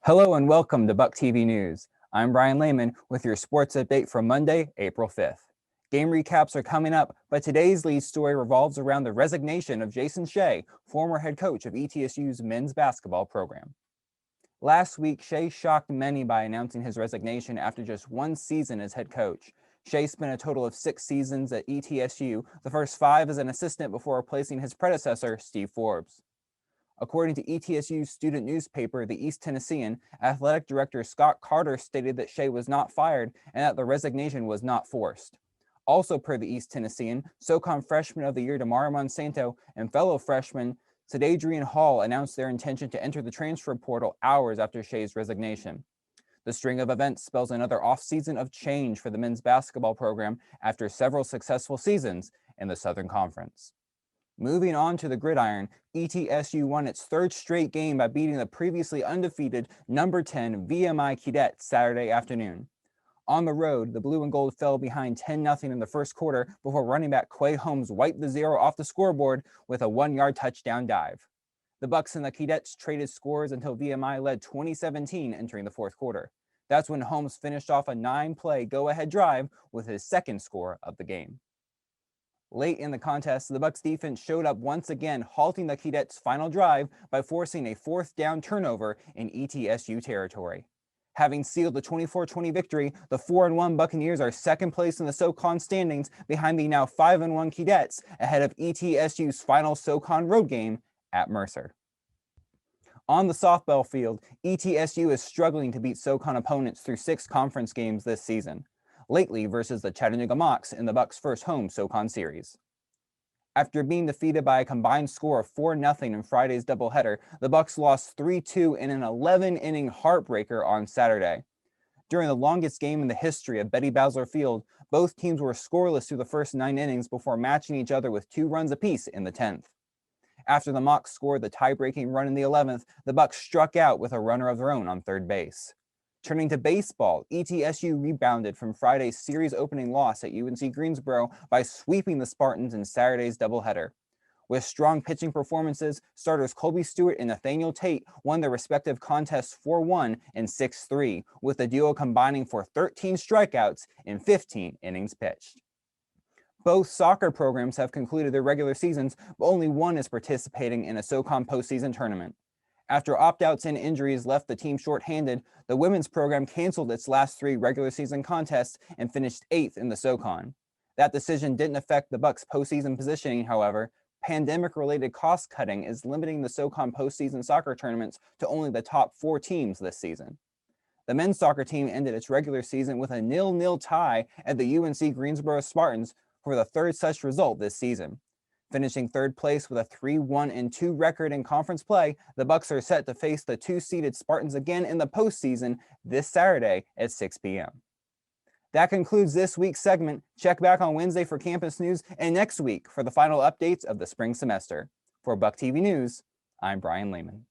Hello and welcome to BucTv News. I'm Brian Lehman with your sports update for Monday, April 5th. Game recaps are coming up, but today's lead story revolves around the resignation of Jason Shea, former head coach of ETSU's men's basketball program. Last week, Shea shocked many by announcing his resignation after just one season as head coach. Shea spent a total of 6 seasons at ETSU, the first 5 as an assistant before replacing his predecessor, Steve Forbes. According to ETSU's student newspaper, the East Tennessean, athletic director Scott Carter stated that Shea was not fired and that the resignation was not forced. Also per the East Tennessean, SoCon Freshman of the Year Damara Monsanto and fellow freshman Sadadrian Hall announced their intention to enter the transfer portal hours after Shea's resignation. The string of events spells another offseason of change for the men's basketball program after several successful seasons in the Southern Conference. Moving on to the gridiron, ETSU won its 3rd straight game by beating the previously undefeated number 10 VMI Cadets Saturday afternoon. On the road, the blue and gold fell behind 10-0 in the first quarter before running back Quay Holmes wiped the zero off the scoreboard with a 1-yard touchdown dive. The Bucks and the Cadets traded scores until VMI led 20-17 entering the fourth quarter. That's when Holmes finished off a 9-play go-ahead drive with his 2nd score of the game. Late in the contest, the Bucks defense showed up once again, halting the Cadets' final drive by forcing a 4th down turnover in ETSU territory. Having sealed the 24-20 victory, the 4-1 Buccaneers are 2nd place in the SoCon standings behind the now 5-1 Cadets ahead of ETSU's final SoCon road game at Mercer. On the softball field, ETSU is struggling to beat SoCon opponents through 6 conference games this season. Lately versus the Chattanooga Mocs in the Bucks' first home SoCon series. After being defeated by a combined score of 4-0 in Friday's doubleheader, the Bucks lost 3-2 in an 11-inning heartbreaker on Saturday. During the longest game in the history of Betty Bowser Field, both teams were scoreless through the first 9 innings before matching each other with 2 runs apiece in the 10th. After the Mocs scored the tie-breaking run in the 11th, the Bucks struck out with a runner of their own on third base. Turning to baseball, ETSU rebounded from Friday's series opening loss at UNC Greensboro by sweeping the Spartans in Saturday's doubleheader. With strong pitching performances, starters Colby Stewart and Nathaniel Tate won their respective contests 4-1 and 6-3, with the duo combining for 13 strikeouts in 15 innings pitched. Both soccer programs have concluded their regular seasons, but only one is participating in a SoCon postseason tournament. After opt-outs and injuries left the team shorthanded, the women's program canceled its last 3 regular season contests and finished 8th in the SoCon. That decision didn't affect the Bucks' postseason positioning, however. Pandemic-related cost-cutting is limiting the SoCon postseason soccer tournaments to only the top 4 teams this season. The men's soccer team ended its regular season with a 0-0 tie at the UNC Greensboro Spartans for the 3rd such result this season. Finishing 3rd place with a 3-1-2 record in conference play, the Bucks are set to face the 2-seeded Spartans again in the postseason this Saturday at 6 p.m. That concludes this week's segment. Check back on Wednesday for campus news and next week for the final updates of the spring semester. For BucTv News, I'm Brian Lehman.